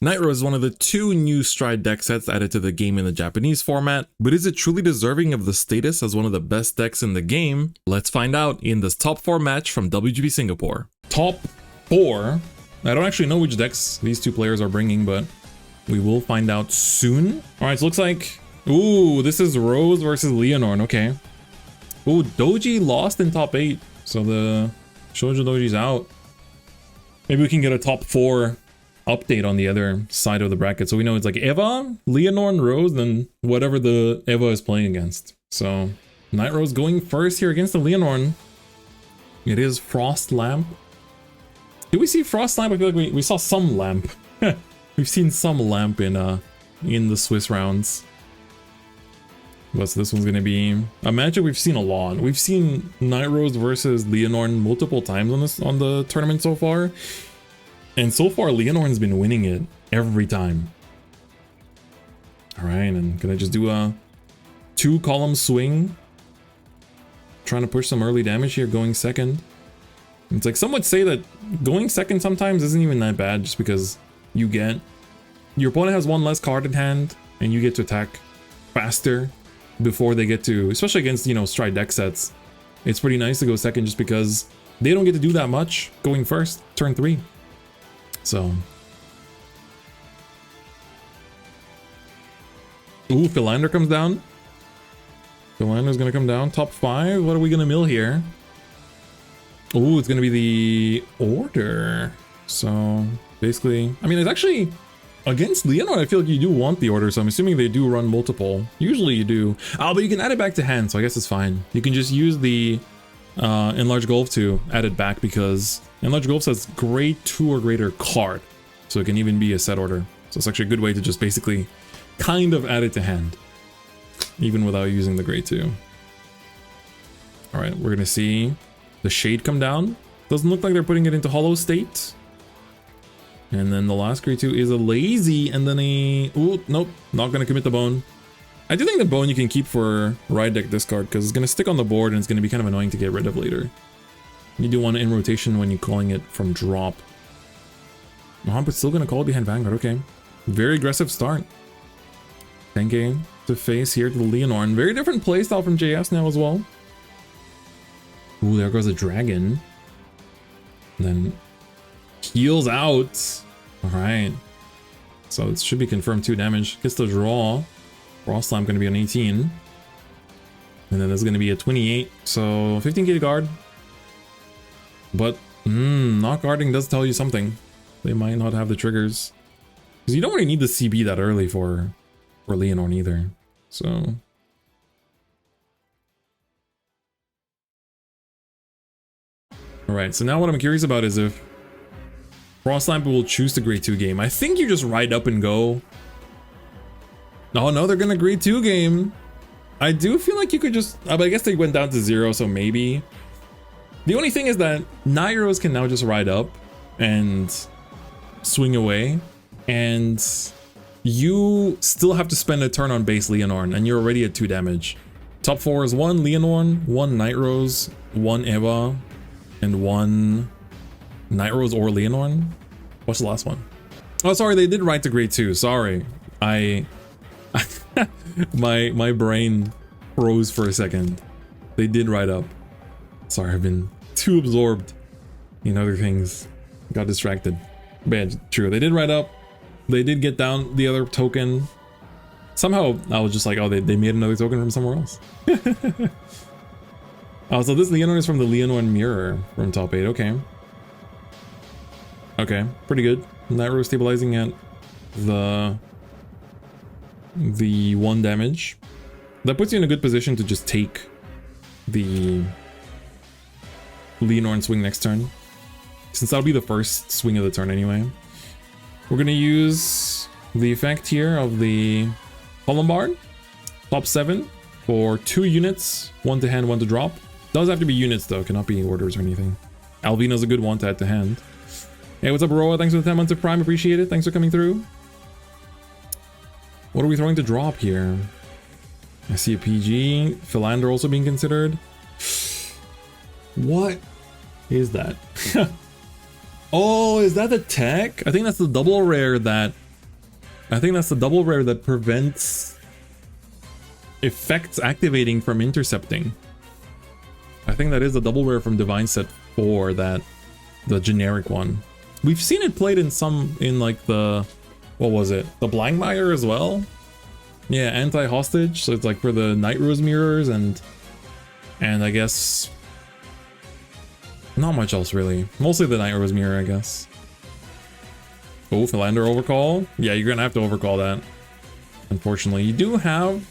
Nightrose is one of the 2 new Stride deck sets added to the game in the Japanese format, but is it truly deserving of the status as one of the best decks in the game? Let's find out in this top 4 match from WGP Singapore. Top 4? I don't actually know which decks these 2 players are bringing, but we will find out soon. Alright, so looks like... Ooh, this is Rose versus Leonore, okay. Ooh, Doji lost in top 8, so the Shoujo Doji's out. Maybe we can get a top 4 update on the other side of the bracket, so we know it's like Eva, Leonore, and Rose, then whatever the Eva is playing against. So Nightrose going first here against the Leonore. It is Frost Lamp. Did we see Frost Lamp? I feel like we saw some Lamp. We've seen some Lamp in the Swiss rounds. But so this one's gonna be a matchup we've seen a lot. We've seen Nightrose versus Leonore multiple times on the tournament so far. And so far, Leonore's been winning it every time. Alright, and gonna just do a 2-column swing. Trying to push some early damage here, going second. It's like some would say that going second sometimes isn't even that bad, just because your opponent has 1 less card in hand, and you get to attack faster before they get to, especially against, you know, Stride deck sets. It's pretty nice to go second just because they don't get to do that much going first, turn 3. So, ooh, Philander comes down. Philander's gonna come down. Top 5. What are we gonna mill here? Ooh, it's gonna be the order. So basically, I mean, it's actually against Leonore. I feel like you do want the order, so I'm assuming they do run multiple. Usually you do. Oh, but you can add it back to hand, so I guess it's fine. You can just use the Enlarged Gulf to add it back, because Enlarged Gulf says grade 2 or greater card, so it can even be a set order. So it's actually a good way to just basically kind of add it to hand, even without using the grade 2. All right, we're gonna see the Shade come down. Doesn't look like they're putting it into hollow state. And then the last grade 2 is a Lazy, and then a... Ooh, nope, not gonna commit the Bone. I do think the Bone you can keep for Ride Deck discard, because it's gonna stick on the board and it's gonna be kind of annoying to get rid of later. You do want it in rotation when you're calling it from drop. But still gonna call it behind Vanguard, okay. Very aggressive start. 10k to face here to the Leonore. Very different playstyle from JS now as well. Ooh, there goes a Dragon. And then heals out. Alright. So it should be confirmed 2 damage. Gets the draw. Frost Slam gonna be on 18. And then there's gonna be a 28. So 15k guard. But not guarding does tell you something. They might not have the triggers. Because you don't really need the CB that early for Leonore either. So alright, so now what I'm curious about is if Frost Lamp will choose the grade 2 game. I think you just ride up and go. Oh no, they're gonna grade 2 game. I do feel like you could just, but I guess they went down to 0, so maybe. The only thing is that Nightrose can now just ride up and swing away, and you still have to spend a turn on base Leonore, and you're already at 2 damage. Top 4 is 1 Leonore, 1 Nightrose, 1 Eva, and 1 Nightrose or Leonore. What's the last one? Oh, sorry, they did write to grade 2. Sorry, my brain froze for a second. They did write up. Sorry, I've been too absorbed in other things. Got distracted. But yeah, true, they did write up. They did get down the other token. Somehow I was just like, oh, they made another token from somewhere else. Oh, so this Leonore is from the Leonore Mirror from top 8. Okay. Okay, pretty good. Nightrose stabilizing at the 1 damage. That puts you in a good position to just take the Leonore and swing next turn, since that'll be the first swing of the turn anyway. We're gonna use the effect here of the Columbard, top 7 for 2 units, 1 to hand, 1 to drop. Does have to be units though, cannot be orders or anything. Alvina's a good one to add to hand. Hey, what's up, Roa? Thanks for the 10 months of Prime, appreciate it. Thanks for coming through. What are we throwing to drop here? I see a PG. Philander also being considered. What is that? Oh, is that the tech? I think that's the double rare that I think that's the double rare that prevents effects activating from intercepting. I think that is the double rare from Divine Set 4, that the generic one. We've seen it played in some, in like the, what was it? The Blankmire as well? Yeah, anti-hostage, so it's like for the Nightrose mirrors and I guess not much else really. Mostly the Nightrose mirror, I guess. Oh, Philander overcall? Yeah, you're gonna have to overcall that. Unfortunately, you do have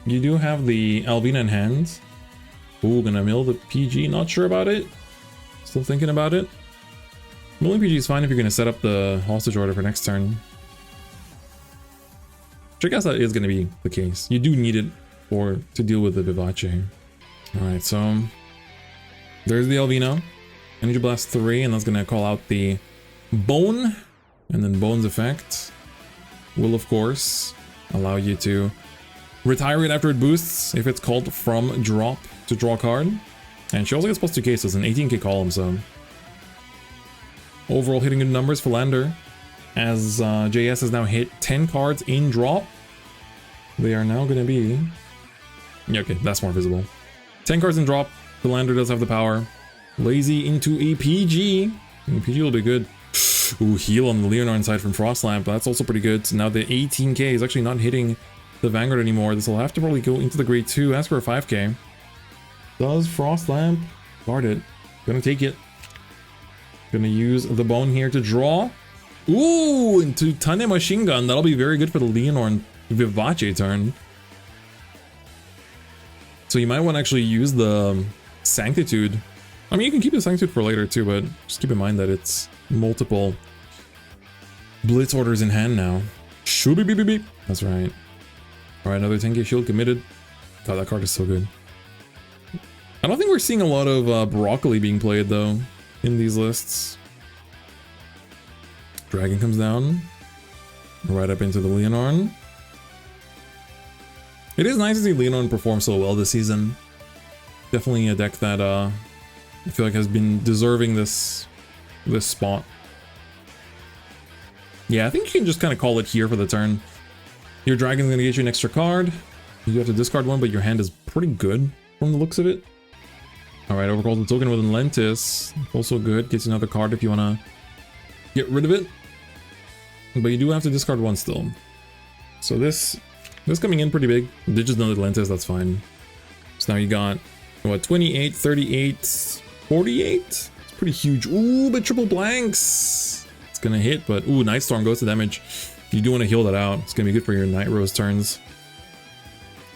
the Alvina in hand. Ooh, gonna mill the PG, not sure about it. Still thinking about it. Milling PG is fine if you're gonna set up the hostage order for next turn. Which I guess that is gonna be the case. You do need it to deal with the Vivace. Alright, so there's the Alvina. Energy Blast 3, and that's gonna call out the Bone. And then Bone's effect will of course allow you to retire it after it boosts if it's called from drop to draw a card. And she also gets plus 2k, so it's an 18k column, so overall hitting good numbers for Lander. As JS has now hit 10 cards in drop, they are now going to be... Yeah, okay, that's more visible. 10 cards in drop, Philander does have the power. Lazy into a PG. PG will be good. Ooh, heal on the Leonard side from Frost Lamp, that's also pretty good. So now the 18k is actually not hitting the Vanguard anymore. This will have to probably go into the grade 2, ask for a 5k. Does Frost Lamp guard it? Gonna take it. Gonna use the Bone here to draw. Ooh, into Tane Machine Gun. That'll be very good for the Leonor Vivace turn. So you might want to actually use the Sanctitude. I mean, you can keep the Sanctitude for later too, but just keep in mind that it's multiple Blitz orders in hand now. Shoo beep beep beep. That's right. Alright, another 10k shield committed. God, that card is so good. I don't think we're seeing a lot of Broccoli being played though in these lists. Dragon comes down right up into the Leonor. It is nice to see Leonor perform so well this season. Definitely a deck that I feel like has been deserving this spot. Yeah, I think you can just kind of call it here for the turn. Your Dragon's gonna get you an extra card. You do have to discard one, but your hand is pretty good from the looks of it. Alright, overcall the token with Lentis. Also good. Gets you another card if you want to get rid of it. But you do have to discard one still. So this coming in pretty big. Ditches another Lentis, that's fine. So now you got, what, 28, 38, 48? It's pretty huge. Ooh, but triple blanks. It's going to hit, but ooh, Night Storm goes to damage. You do want to heal that out. It's going to be good for your Nightrose turns.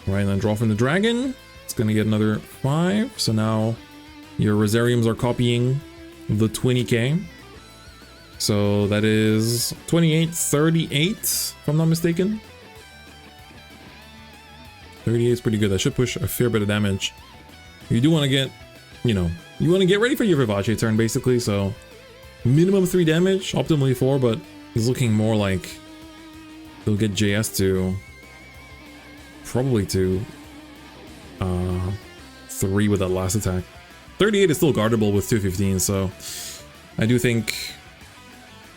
Alright, and then draw from the Dragon. It's going to get another 5. So now your Rosariums are copying the 20k. So that is 28, 38, if I'm not mistaken. 38 is pretty good. That should push a fair bit of damage. You do want to get, you know, you want to get ready for your Vivace turn, basically. So minimum 3 damage, optimally 4, but he's looking more like he'll get JS to probably to 3 with that last attack. 38 is still guardable with 215, so I do think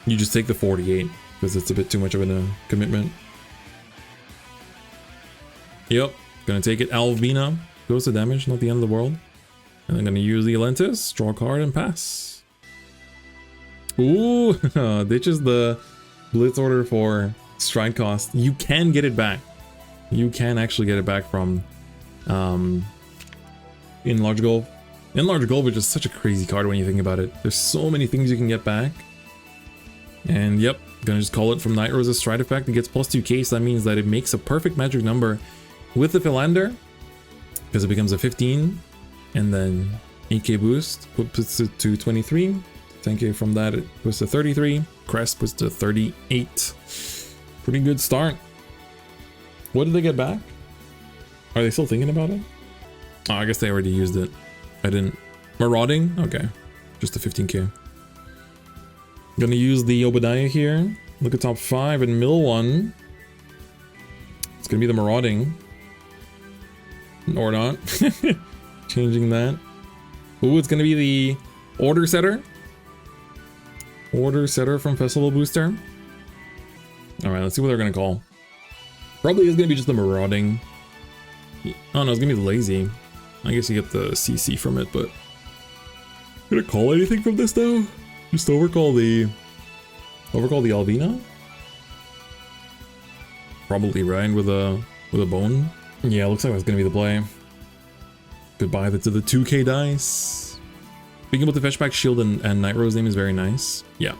you just take the 48 because it's a bit too much of a commitment. Yep, gonna take it. Alvina goes to damage, not the end of the world. And I'm gonna use the Lentis, draw a card, and pass. Ooh, ditches the Blitz order for strike cost. You can get it back. You can actually get it back from Enlarge Gulf. Enlarge Gulf is just such a crazy card when you think about it. There's so many things you can get back. And yep, gonna just call it from Nightrose's Stride effect. It gets plus 2k, so that means that it makes a perfect magic number with the Philander, because it becomes a 15, and then 8k boost puts it to 23. 10k from that, it puts to 33. Crest puts to 38. Pretty good start. What did they get back? Are they still thinking about it? Oh, I guess they already used it. I didn't. Marauding? Okay. Just a 15k. Gonna use the Obadiah here. Look at top 5 and mill one. It's gonna be the Marauding. Or not. Changing that. Ooh, it's gonna be the Order Setter. Order Setter from Festival Booster. Alright, let's see what they're gonna call. Probably is gonna be just the marauding. Oh no, it's gonna be the lazy. I guess you get the CC from it, but gonna call anything from this though? Just overcall the Alvina? Probably, right? With a bone. Yeah, looks like that's gonna be the play. Goodbye to the 2k dice. Being able to fetch back shield and Nightrose name is very nice. Yeah.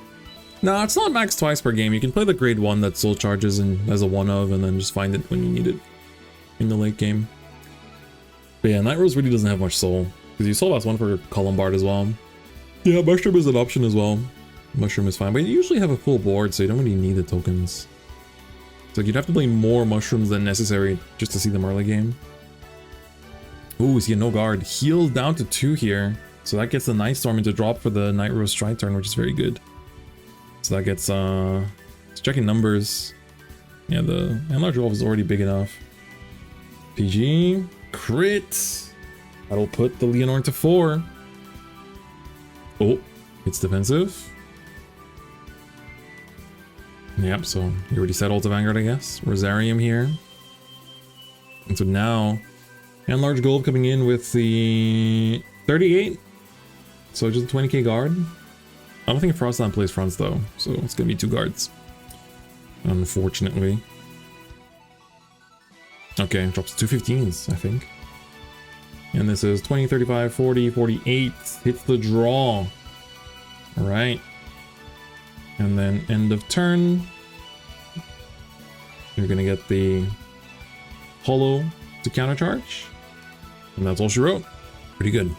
No, it's not max twice per game. You can play the grade 1 that soul charges and as a one of, and then just find it when you need it in the late game. But yeah, Nightrose really doesn't have much soul, because you soul last one for Columbard as well. Yeah, Mushroom is an option as well. Mushroom is fine, but you usually have a full board, so you don't really need the tokens. So you'd have to play more mushrooms than necessary just to see the early game. Ooh, see a no guard. Heal down to 2 here. So that gets the Night Storm into drop for the Nightrose strike turn, which is very good. So that gets, it's checking numbers. Yeah, the Enlarge Wolf is already big enough. PG. Crit. That'll put the Leonore to 4. Oh, it's defensive. Yep, so you already said ult to Vanguard, I guess. Rosarium here. And so now, Enlarge Gold coming in with the 38. So just a 20k guard. I don't think Frostland plays fronts though, so it's gonna be 2 guards. Unfortunately. Okay, drops 2 15s, I think. And this is 20, 35, 40, 48. Hits the draw. Alright. And then end of turn. You're gonna get the Hollow to countercharge. And that's all she wrote. Pretty good.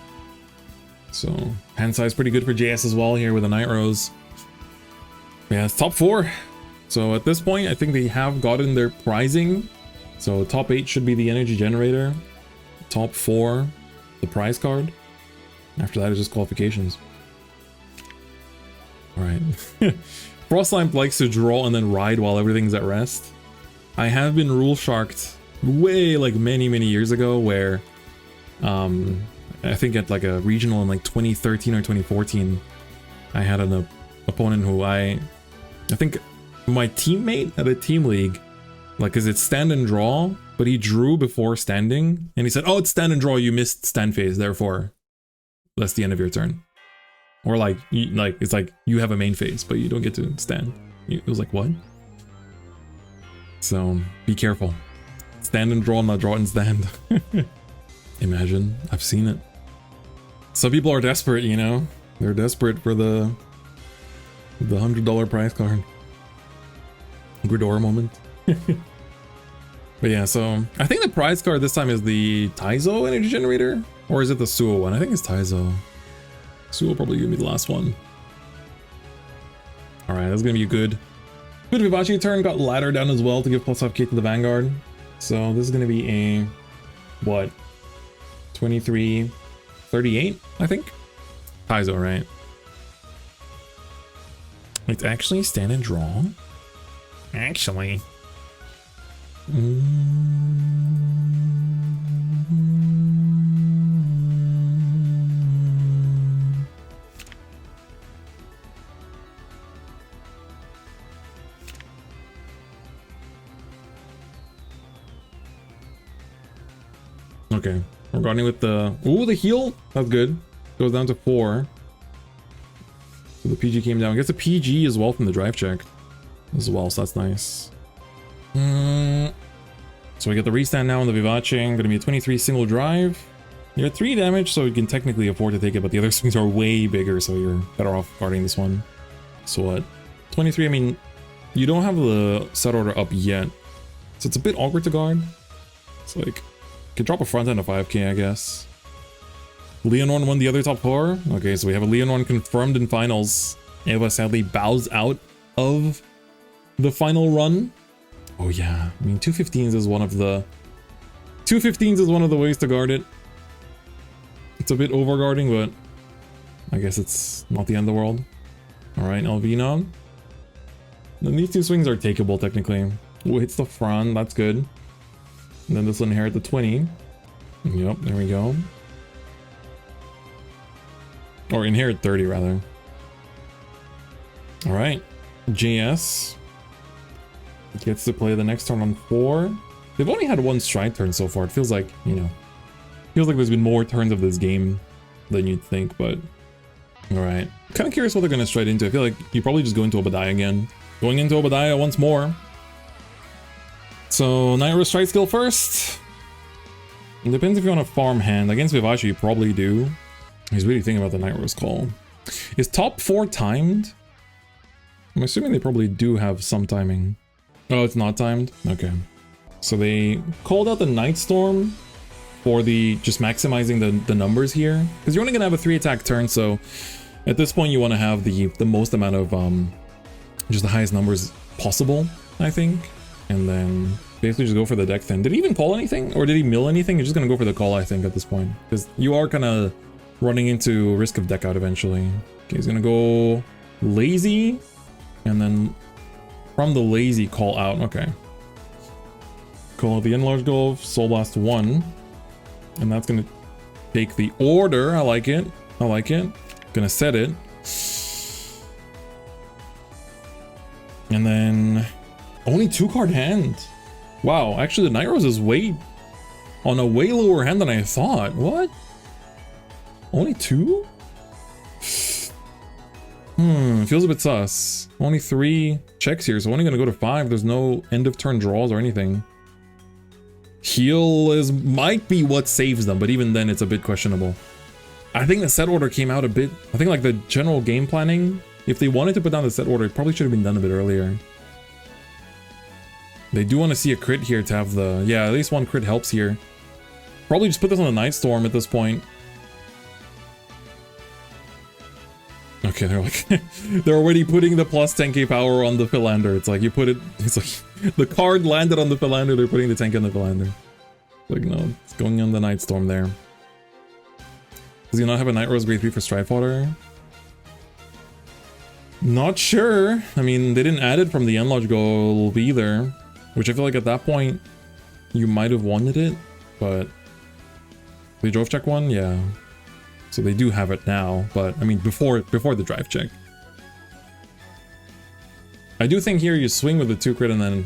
So, hand size pretty good for JS as well here with a Nightrose. Yeah, it's top 4. So at this point, I think they have gotten their pricing. So top 8 should be the energy generator. Top 4, the prize card. After that is just qualifications. Alright. Frostlamp likes to draw and then ride while everything's at rest. I have been rule sharked way like many years ago where I think at like a regional in like 2013 or 2014 I had an opponent who I think my teammate at a team league, like, cause it's stand and draw, but he drew before standing and he said, oh, it's stand and draw, you missed stand phase, therefore that's the end of your turn. Or like it's like you have a main phase but you don't get to stand. It was like, what? So be careful. Stand and draw, not draw and stand. Imagine, I've seen it. Some people are desperate, you know? They're desperate for the $100 prize card. Gridor moment. But yeah, so I think the prize card this time is the Taizo energy generator, or is it the Suo one? I think it's Taizo. Suo probably gonna be the last one. All right, that's gonna be a good Vivace turn. Got ladder down as well to give plus 5k to the Vanguard. So this is gonna be a what? 23, 38, I think. Taizo, right? It's actually stand and draw. Actually. Okay, we're running with the... Ooh, the heal! That's good. Goes down to 4. So the PG came down. Gets a PG as well from the drive check as well, so that's nice. So we get the restand now on the Vivace. Gonna be a 23 single drive. You're at 3 damage, so you can technically afford to take it, but the other swings are way bigger, so you're better off guarding this one. So what? 23, I mean, you don't have the set order up yet, so it's a bit awkward to guard. It's like, you can drop a front end of 5k, I guess. Leonore won the other top 4. Okay, so we have a Leonore confirmed in finals. Eva sadly bows out of the final run. Oh yeah, I mean 215s is one of the... 215s is one of the ways to guard it. It's a bit over guarding, but I guess it's not the end of the world. Alright, Elvina. Then these 2 swings are takeable technically. Ooh, hits the front, that's good. And then this will inherit the 20. Yep, there we go. Or inherit 30 rather. Alright, JS. Gets to play the next turn on 4. They've only had one stride turn so far. It feels like, you know, feels like there's been more turns of this game than you'd think, but alright. Kind of curious what they're going to stride into. I feel like you probably just go into Obadiah again. Going into Obadiah once more. So, Nightrose stride skill first. It depends if you want a farm hand. Against Vivacia, you probably do. He's really thinking about the Nightrose call. Is top 4 timed? I'm assuming they probably do have some timing. Oh, it's not timed? Okay. So they called out the Night Storm for the just maximizing the numbers here. Because you're only going to have a 3-attack turn, so at this point you want to have the most amount of just the highest numbers possible, I think. And then basically just go for the deck then. Did he even call anything? Or did he mill anything? You're just going to go for the call, I think, at this point. Because you are kind of running into risk of deck out eventually. Okay, he's going to go lazy. And then from the lazy, call out. Okay. Call out the Enlarged Golf, Soul Blast 1. And that's going to take the order. I like it. I like it. Gonna set it. And then only 2-card hand. Wow, actually the Nightrose is on a way lower hand than I thought. What? Only 2? Feels a bit sus. Only 3 checks here, so only gonna go to 5. There's no end of turn draws or anything. Heal might be what saves them, but even then it's a bit questionable. I think the set order came out a bit. I think like the general game planning, if they wanted to put down the set order, it probably should have been done a bit earlier. They do want to see a crit here to have the, yeah, at least 1 crit helps here. Probably just put this on the Night Storm at this point. Okay, they're like, they're already putting the plus 10k power on the Philander. It's like you put it, it's like the card landed on the Philander, they're putting the 10k on the Philander. Like, no, it's going on the Night Storm there. Does he not have a Nightrose grade 3 for Stride Fodder? Not sure. I mean, they didn't add it from the Enlarge goal either, which I feel like at that point you might have wanted it, but they drove check 1, yeah. So they do have it now, but I mean before the drive check. I do think here you swing with the 2 crit and then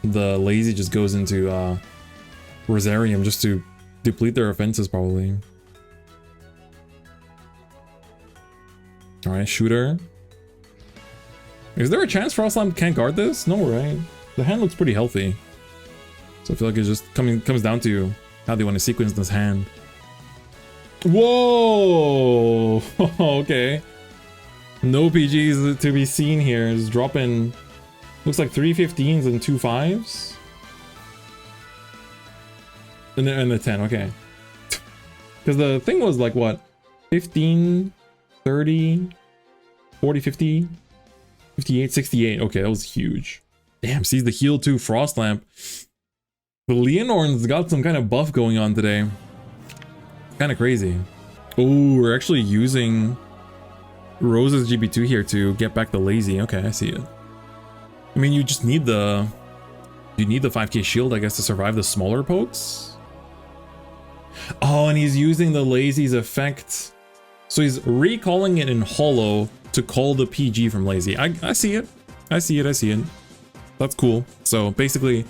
the lazy just goes into Rosarium just to deplete their offenses probably. Alright, shooter. Is there a chance Frostlamp can't guard this? No, right? The hand looks pretty healthy. So I feel like it just comes down to how they want to sequence this hand. Whoa! Okay. No PGs to be seen here. Just dropping, looks like 3 15s and 2 5s. And the 10, okay. Because the thing was like what? 15, 30, 40, 50, 58, 68. Okay, that was huge. Damn, sees the heal too, Frostlamp. The Leonorn's got some kind of buff going on today. Kind of crazy. Oh, we're actually using Rose's GB2 here to get back the lazy. Okay, I see it. I mean, you just need the 5k shield, I guess, to survive the smaller pokes. Oh, and he's using the lazy's effect. So he's recalling it in Hollow to call the PG from lazy. I see it. I see it. I see it. That's cool. So basically,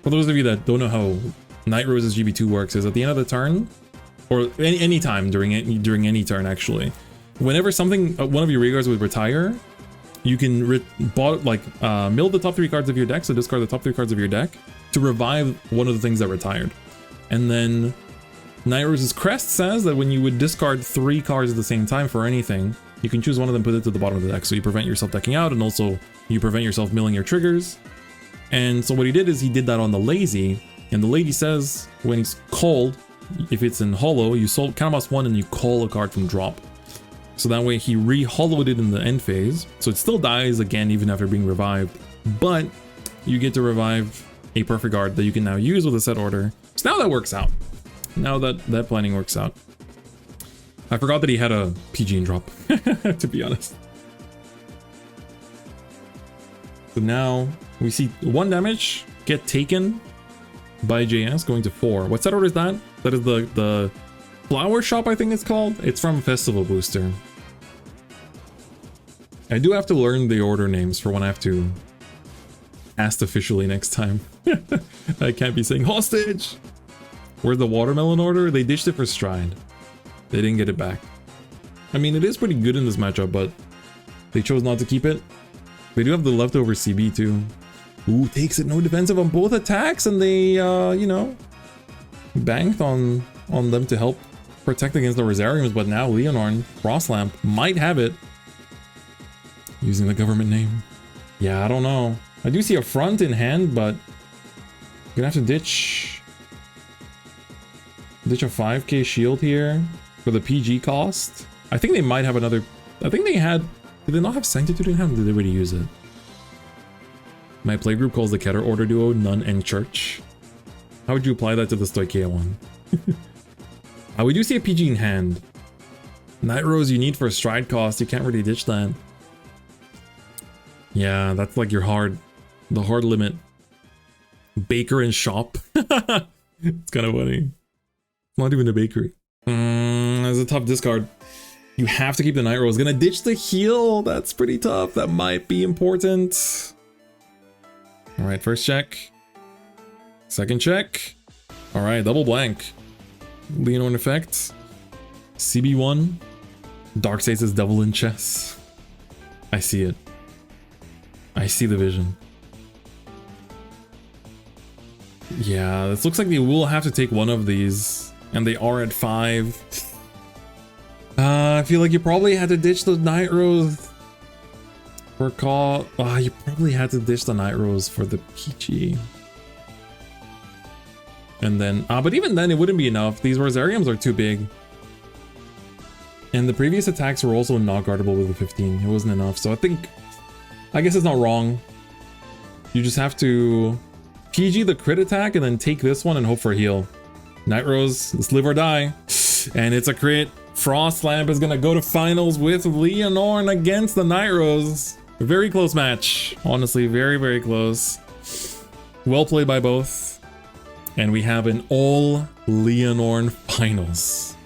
for those of you that don't know how Nightrose's GB2 works, is at the end of the turn, or any time during any turn actually, whenever something one of your regards would retire, you can mill the top 3 cards of your deck, so discard the top 3 cards of your deck to revive one of the things that retired. And then Nightrose's crest says that when you would discard 3 cards at the same time for anything, you can choose one of them, put it to the bottom of the deck, so you prevent yourself decking out, and also you prevent yourself milling your triggers. And so what he did is he did that on the lazy, and the lady says when he's called, if it's in Hollow, you counterblast 1 and you call a card from drop. So that way he re-hollowed it in the end phase, so it still dies again even after being revived, but you get to revive a perfect guard that you can now use with a set order. So now that works out. Now that planning works out. I forgot that he had a PG in drop, to be honest. So now we see 1 damage get taken by JS going to 4. What set order is that? That is the Flower Shop, I think it's called. It's from Festival Booster. I do have to learn the order names for when I have to cast officially next time. I can't be saying hostage. Where's the watermelon order? They ditched it for Stride. They didn't get it back. I mean, it is pretty good in this matchup, but they chose not to keep it. They do have the leftover CB too. Ooh, takes it no defensive on both attacks, and they, you know, banked on them to help protect against the Rosariums, but now Leonarn, Frostlamp, might have it. Using the government name. Yeah, I don't know. I do see a front in hand, but I'm gonna have to ditch a 5k shield here for the PG cost. I think they might have another. I think they had. Did they not have Sanctitude in hand? Did they already use it? My playgroup calls the Keter Order duo Nun and Church. How would you apply that to the Stoichea one? We do see a PG in hand. Nightrose you need for a stride cost. You can't really ditch that. Yeah, that's like your the hard limit. Baker and shop. It's kind of funny. Not even a bakery. That's a tough discard. You have to keep the Nightrose. Gonna ditch the heal. That's pretty tough. That might be important. All right, first check. Second check. All right, double blank. Leonarn effect. CB1. Darkseid's Devil in Chess. I see it. I see the vision. Yeah, this looks like they will have to take one of these. And they are at 5. I feel like you probably had to ditch the Nightrose for call. You probably had to ditch the Nightrose for the PG. And then, but even then it wouldn't be enough. These Rosariums are too big. And the previous attacks were also not guardable with the 15. It wasn't enough. So I guess it's not wrong. You just have to PG the crit attack and then take this one and hope for a heal. Nightrose, let's live or die. And it's a crit. Frostlamp is gonna go to finals with Leonarn against the Nightrose. A very close match. Honestly, very, very close. Well played by both. And we have an all Leonarn finals.